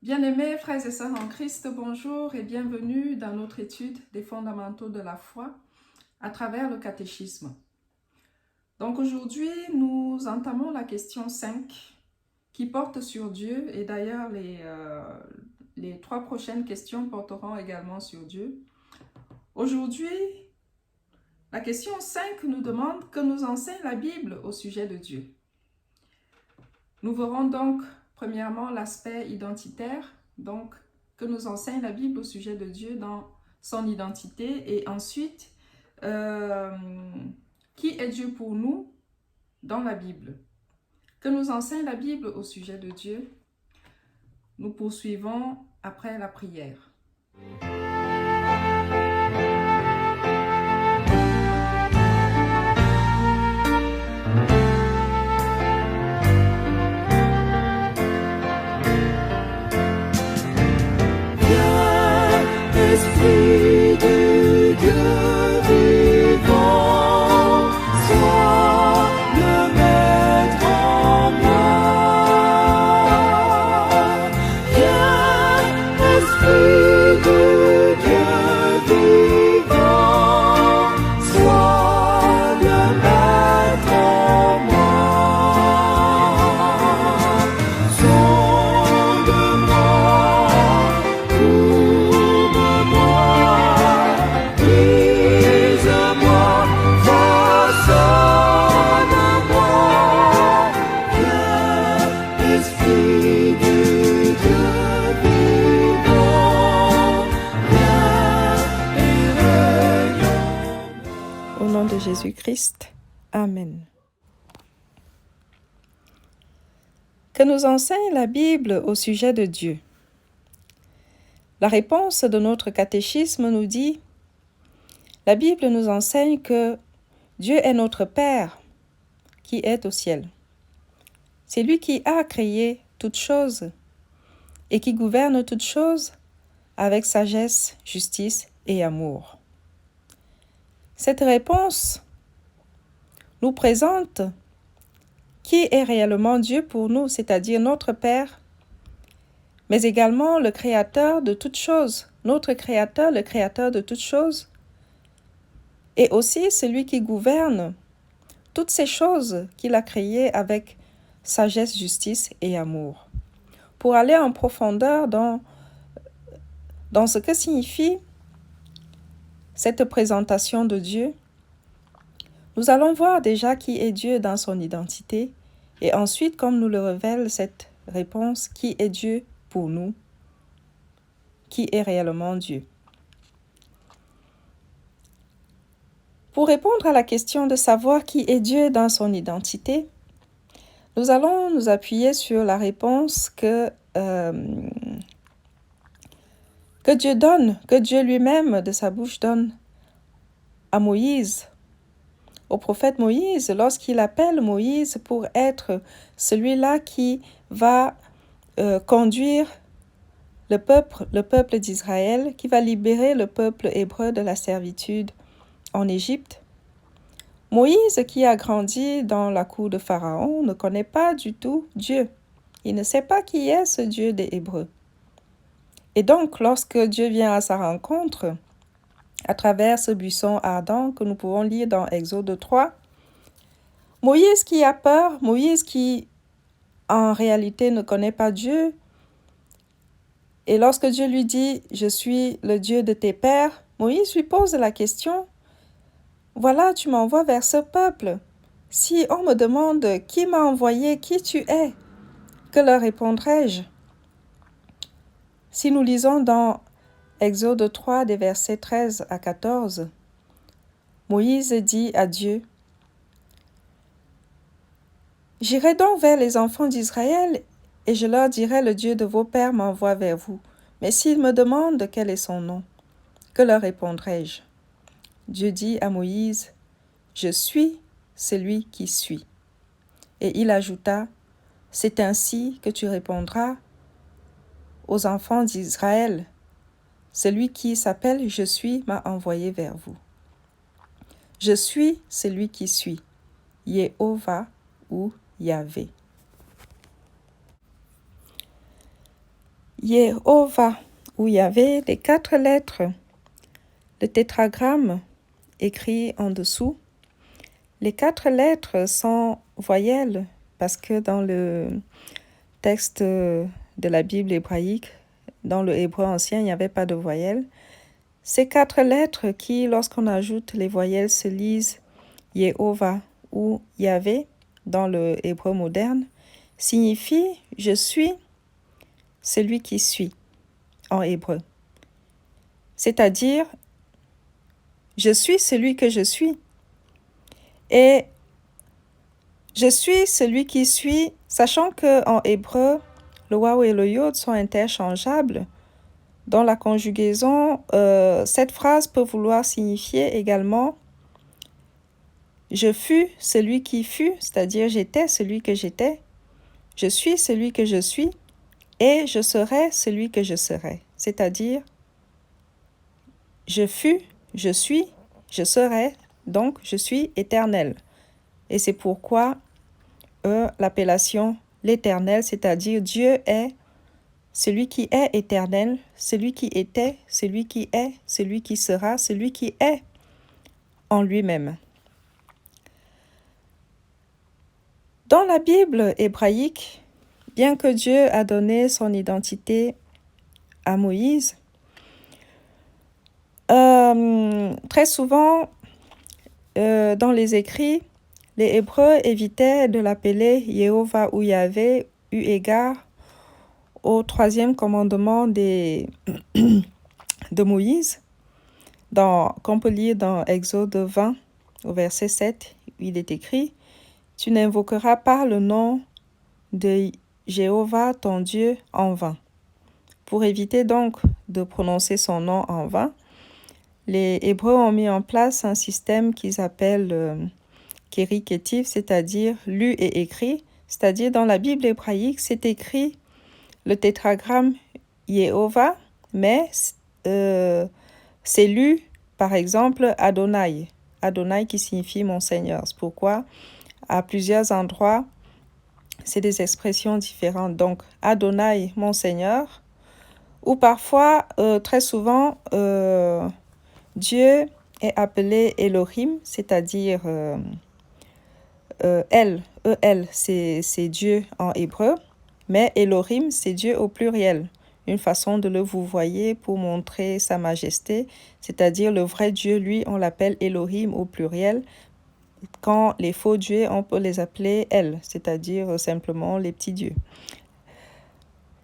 Bien-aimés frères et sœurs en Christ, bonjour et bienvenue dans notre étude des fondamentaux de la foi à travers le catéchisme. Donc aujourd'hui, nous entamons la question 5 qui porte sur Dieu et d'ailleurs les 3 prochaines questions porteront également sur Dieu. Aujourd'hui, la question 5 nous demande que nous enseigne la Bible au sujet de Dieu. Nous verrons donc premièrement l'aspect identitaire, donc que nous enseigne la Bible au sujet de Dieu dans son identité, et ensuite qui est Dieu pour nous dans la Bible. Que nous enseigne la Bible au sujet de Dieu. Nous poursuivons après la prière. Esprit du Dieu vivant, sois le maître en moi. Viens, Esprit du Dieu vivant, sois le maître en moi. Sonde-moi, de Jésus-Christ. Amen. Que nous enseigne la Bible au sujet de Dieu? La réponse de notre catéchisme nous dit: la Bible nous enseigne que Dieu est notre Père qui est au ciel. C'est lui qui a créé toutes choses et qui gouverne toutes choses avec sagesse, justice et amour. Cette réponse nous présente qui est réellement Dieu pour nous, c'est-à-dire notre Père, mais également le Créateur de toutes choses, notre Créateur, le Créateur de toutes choses, et aussi celui qui gouverne toutes ces choses qu'il a créées avec sagesse, justice et amour. Pour aller en profondeur dans ce que signifie cette présentation de Dieu, nous allons voir déjà qui est Dieu dans son identité et ensuite, comme nous le révèle cette réponse, qui est Dieu pour nous, qui est réellement Dieu. Pour répondre à la question de savoir qui est Dieu dans son identité, nous allons nous appuyer sur la réponse que Dieu donne, que Dieu lui-même de sa bouche donne à Moïse, au prophète Moïse, lorsqu'il appelle Moïse pour être celui-là qui va conduire le peuple d'Israël, qui va libérer le peuple hébreu de la servitude en Égypte. Moïse, qui a grandi dans la cour de Pharaon, ne connaît pas du tout Dieu. Il ne sait pas qui est ce Dieu des Hébreux. Et donc, lorsque Dieu vient à sa rencontre, à travers ce buisson ardent que nous pouvons lire dans Exode 3, Moïse qui a peur, Moïse qui en réalité ne connaît pas Dieu, et lorsque Dieu lui dit « Je suis le Dieu de tes pères », Moïse lui pose la question « Voilà, tu m'envoies vers ce peuple. Si on me demande qui m'a envoyé, qui tu es, que leur répondrai-je » Si nous lisons dans Exode 3, des versets 13 à 14, Moïse dit à Dieu: « J'irai donc vers les enfants d'Israël et je leur dirai: le Dieu de vos pères m'envoie vers vous. Mais s'ils me demandent quel est son nom, que leur répondrai-je » Dieu dit à Moïse: « Je suis celui qui suis. » Et il ajouta: « C'est ainsi que tu répondras aux enfants d'Israël. Celui qui s'appelle Je suis m'a envoyé vers vous. » Je suis celui qui suis, Yehovah ou Yahvé. Yehovah ou Yahvé, les 4 lettres, le tétragramme écrit en dessous. Les 4 lettres sont voyelles parce que dans le texte de la Bible hébraïque, dans le hébreu ancien, il n'y avait pas de voyelles. Ces 4 lettres qui, lorsqu'on ajoute les voyelles, se lisent Yehovah ou Yahvé dans le hébreu moderne, signifient « je suis celui qui suit » en hébreu. C'est-à-dire « je suis celui que je suis ». Et je suis celui qui suit, sachant qu'en hébreu, le waw et le yod sont interchangeables. Dans la conjugaison, cette phrase peut vouloir signifier également « je fus celui qui fut », c'est-à-dire « j'étais celui que j'étais »,« je suis celui que je suis » et « je serai celui que je serai », c'est-à-dire « je fus, je suis, je serai », donc je suis éternel. Et c'est pourquoi l'appellation l'éternel, c'est-à-dire Dieu est celui qui est éternel, celui qui était, celui qui est, celui qui sera, celui qui est en lui-même. Dans la Bible hébraïque, bien que Dieu a donné son identité à Moïse, très souvent, dans les écrits, les Hébreux évitaient de l'appeler Yehovah ou Yahvé eu égard au 3e commandement de Moïse, qu'on peut lire dans Exode 20, au verset 7, il est écrit « Tu n'invoqueras pas le nom de Jéhovah ton Dieu en vain ». Pour éviter donc de prononcer son nom en vain, les Hébreux ont mis en place un système qu'ils appellent Keri Ketiv, c'est-à-dire lu et écrit, c'est-à-dire dans la Bible hébraïque, c'est écrit le tétragramme Yehovah, mais c'est lu, par exemple, Adonai. Adonai qui signifie mon Seigneur. C'est pourquoi, à plusieurs endroits, c'est des expressions différentes. Donc, Adonai, mon Seigneur, ou parfois, très souvent, Dieu est appelé Elohim, c'est-à-dire El, c'est Dieu en hébreu, mais Elohim, c'est Dieu au pluriel. Une façon de le vouvoyer pour montrer sa majesté, c'est-à-dire le vrai Dieu, lui, on l'appelle Elohim au pluriel. Quand les faux dieux, on peut les appeler El, c'est-à-dire simplement les petits dieux.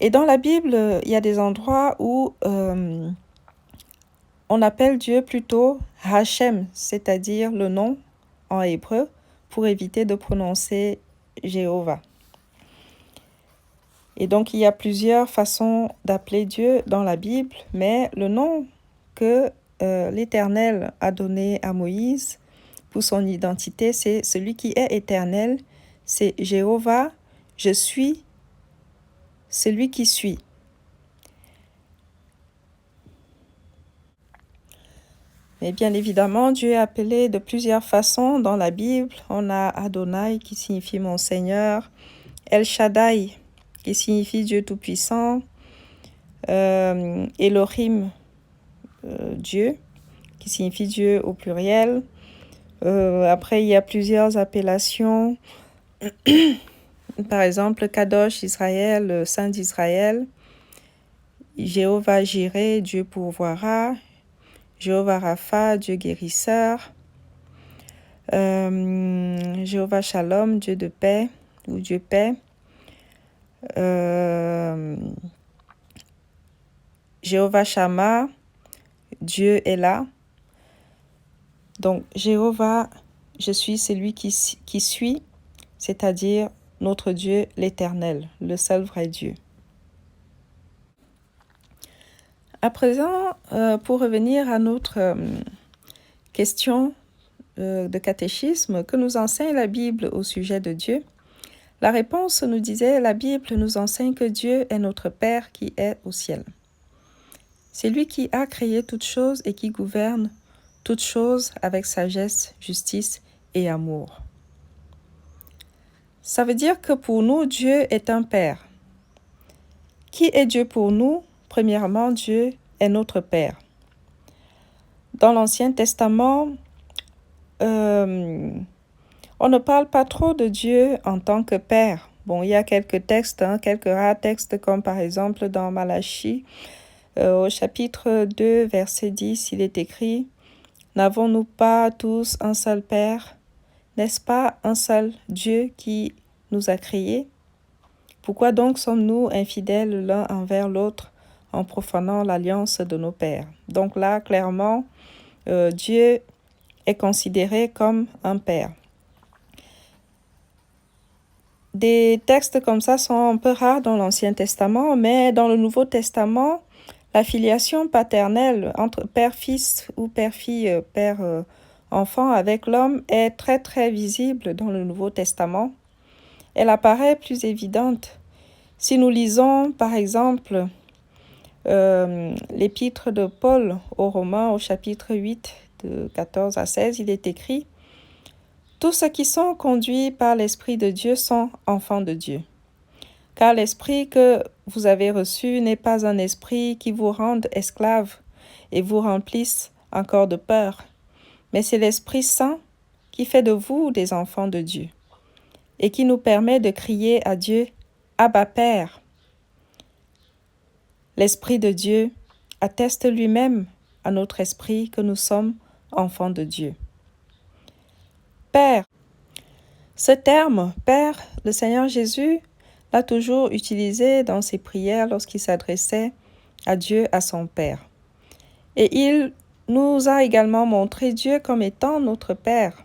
Et dans la Bible, il y a des endroits où on appelle Dieu plutôt Hachem, c'est-à-dire le nom en hébreu, pour éviter de prononcer Jéhovah. Et donc, il y a plusieurs façons d'appeler Dieu dans la Bible, mais le nom que l'Éternel a donné à Moïse pour son identité, c'est celui qui est éternel, c'est Jéhovah, je suis celui qui suit. Mais bien évidemment, Dieu est appelé de plusieurs façons dans la Bible. On a Adonai qui signifie mon Seigneur, El Shaddai qui signifie Dieu Tout-Puissant, Elohim, Dieu, qui signifie Dieu au pluriel. Après, il y a plusieurs appellations. Par exemple, Kadosh Israël, le Saint d'Israël, Jéhovah Jireh, Dieu pourvoira, Jéhovah Rapha, Dieu guérisseur, Jéhovah Shalom, Dieu de paix ou Dieu paix, Jéhovah Shammah, Dieu est là. Donc, Jéhovah, je suis celui qui suit, c'est-à-dire notre Dieu, l'Éternel, le seul vrai Dieu. À présent, pour revenir à notre question de catéchisme, que nous enseigne la Bible au sujet de Dieu? La réponse nous disait, la Bible nous enseigne que Dieu est notre Père qui est au ciel. C'est lui qui a créé toutes choses et qui gouverne toutes choses avec sagesse, justice et amour. Ça veut dire que pour nous, Dieu est un Père Qui est Dieu pour nous? Premièrement, Dieu est notre Père. Dans l'Ancien Testament, on ne parle pas trop de Dieu en tant que Père. Bon, il y a quelques textes, quelques rares textes, comme par exemple dans Malachie, au chapitre 2, verset 10, il est écrit « N'avons-nous pas tous un seul Père? N'est-ce pas un seul Dieu qui nous a créés? Pourquoi donc sommes-nous infidèles l'un envers l'autre en profanant l'alliance de nos pères? » Donc là, clairement, Dieu est considéré comme un Père. Des textes comme ça sont un peu rares dans l'Ancien Testament, mais dans le Nouveau Testament, la filiation paternelle entre père-fils ou père-fille, père-enfant avec l'homme est très très visible dans le Nouveau Testament. Elle apparaît plus évidente. Si nous lisons par exemple l'épître de Paul aux Romains au chapitre 8 de 14 à 16, il est écrit « Tous ceux qui sont conduits par l'Esprit de Dieu sont enfants de Dieu. Car l'Esprit que vous avez reçu n'est pas un esprit qui vous rende esclaves et vous remplisse encore de peur, mais c'est l'Esprit Saint qui fait de vous des enfants de Dieu et qui nous permet de crier à Dieu « Abba Père ». L'Esprit de Dieu atteste lui-même à notre esprit que nous sommes enfants de Dieu. Père. Ce terme, Père, le Seigneur Jésus l'a toujours utilisé dans ses prières lorsqu'il s'adressait à Dieu, à son Père. Et il nous a également montré Dieu comme étant notre Père.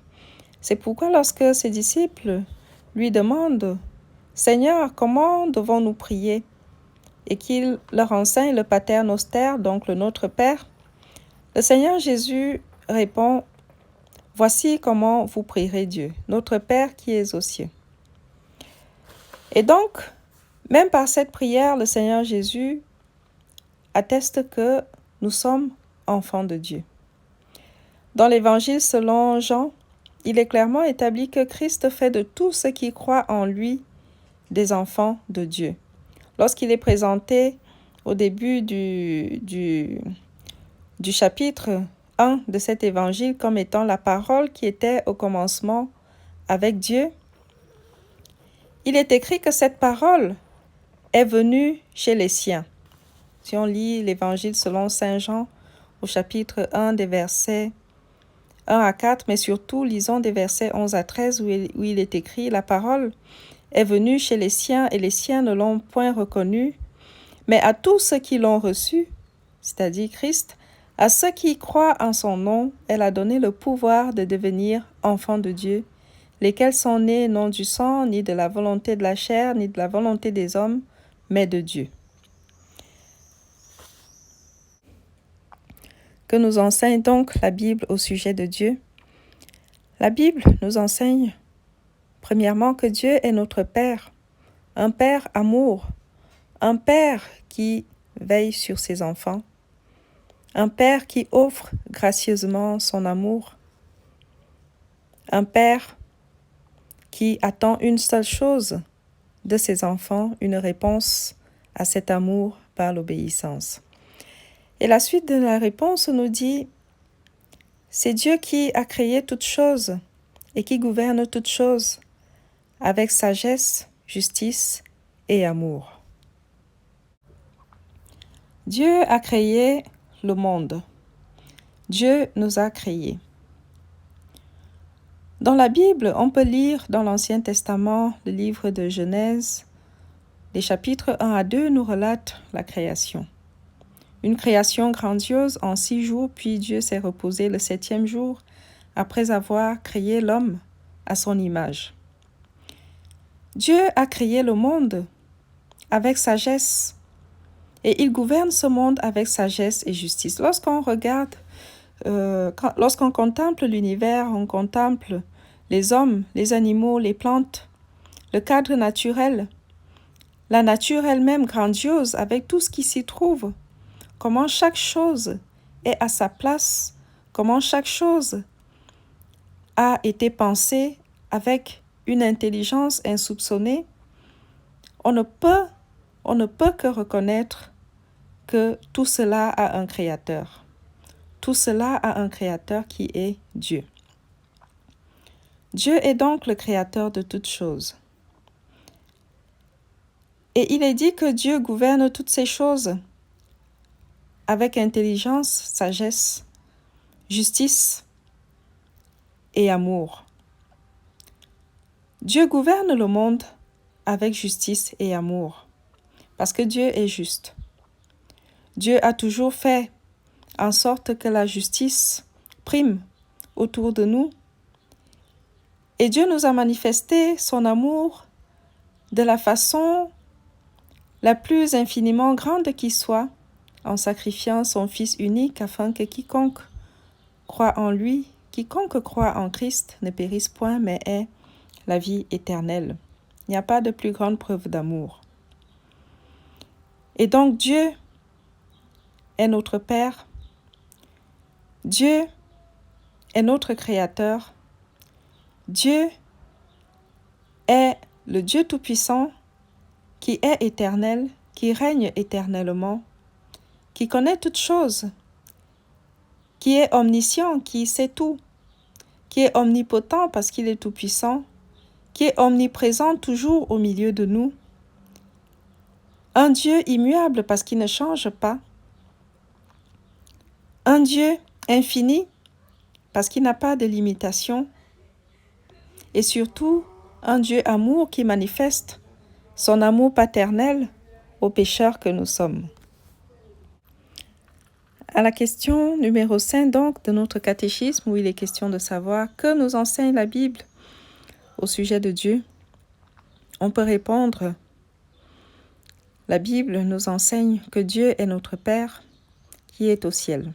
C'est pourquoi lorsque ses disciples lui demandent « Seigneur, comment devons-nous prier ?» et qu'il leur enseigne le Pater Noster, donc le Notre Père, le Seigneur Jésus répond « Voici comment vous prierez Dieu, notre Père qui est aux cieux. » Et donc, même par cette prière, le Seigneur Jésus atteste que nous sommes enfants de Dieu. Dans l'Évangile selon Jean, il est clairement établi que Christ fait de tous ceux qui croient en lui des enfants de Dieu. Lorsqu'il est présenté au début du chapitre 1 de cet évangile comme étant la parole qui était au commencement avec Dieu, il est écrit que cette parole est venue chez les siens. Si on lit l'évangile selon Saint Jean au chapitre 1 des versets 1 à 4, mais surtout lisons des versets 11 à 13 où il est écrit « La parole est venue chez les siens et les siens ne l'ont point reconnue, mais à tous ceux qui l'ont reçu, c'est-à-dire Christ, à ceux qui croient en son nom, elle a donné le pouvoir de devenir enfants de Dieu, lesquels sont nés non du sang, ni de la volonté de la chair, ni de la volonté des hommes, mais de Dieu. » Que nous enseigne donc la Bible au sujet de Dieu? La Bible nous enseigne premièrement que Dieu est notre Père, un Père amour, un Père qui veille sur ses enfants, un Père qui offre gracieusement son amour, un Père qui attend une seule chose de ses enfants, une réponse à cet amour par l'obéissance. Et la suite de la réponse nous dit « C'est Dieu qui a créé toutes choses et qui gouverne toutes choses avec sagesse, justice et amour. » Dieu a créé le monde. Dieu nous a créés. Dans la Bible, on peut lire dans l'Ancien Testament, le livre de Genèse, les chapitres 1 à 2 nous relatent la création. Une création grandiose en 6 jours, puis Dieu s'est reposé le 7e jour après avoir créé l'homme à son image. Dieu a créé le monde avec sagesse et il gouverne ce monde avec sagesse et justice. Lorsqu'on regarde, lorsqu'on contemple l'univers, on contemple les hommes, les animaux, les plantes, le cadre naturel, la nature elle-même grandiose avec tout ce qui s'y trouve, comment chaque chose est à sa place, comment chaque chose a été pensée avec une intelligence insoupçonnée, on on ne peut que reconnaître que tout cela a un créateur. Tout cela a un créateur qui est Dieu. Dieu est donc le créateur de toutes choses. Et il est dit que Dieu gouverne toutes ces choses avec intelligence, sagesse, justice et amour. Dieu gouverne le monde avec justice et amour, parce que Dieu est juste. Dieu a toujours fait en sorte que la justice prime autour de nous. Et Dieu nous a manifesté son amour de la façon la plus infiniment grande qui soit, en sacrifiant son Fils unique afin que quiconque croit en lui, quiconque croit en Christ ne périsse point, mais ait la vie éternelle. Il n'y a pas de plus grande preuve d'amour. Et donc Dieu est notre Père. Dieu est notre Créateur. Dieu est le Dieu Tout-Puissant qui est éternel, qui règne éternellement, qui connaît toutes choses, qui est omniscient, qui sait tout, qui est omnipotent parce qu'il est tout-puissant, qui est omniprésent toujours au milieu de nous. Un Dieu immuable parce qu'il ne change pas. Un Dieu infini parce qu'il n'a pas de limitation. Et surtout, un Dieu amour qui manifeste son amour paternel aux pécheurs que nous sommes. À la question numéro 5 donc de notre catéchisme, où il est question de savoir que nous enseigne la Bible au sujet de Dieu, on peut répondre: la Bible nous enseigne que Dieu est notre Père qui est au ciel.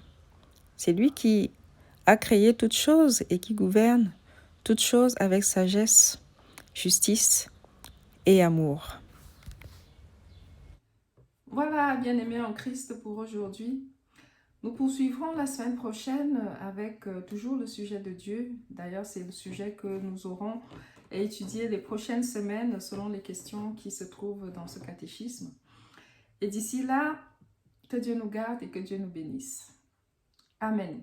C'est lui qui a créé toutes choses et qui gouverne toutes choses avec sagesse, justice et amour. Voilà, bien-aimés en Christ pour aujourd'hui. Nous poursuivrons la semaine prochaine avec toujours le sujet de Dieu. D'ailleurs, c'est le sujet que nous aurons à étudier les prochaines semaines selon les questions qui se trouvent dans ce catéchisme. Et d'ici là, que Dieu nous garde et que Dieu nous bénisse. Amen.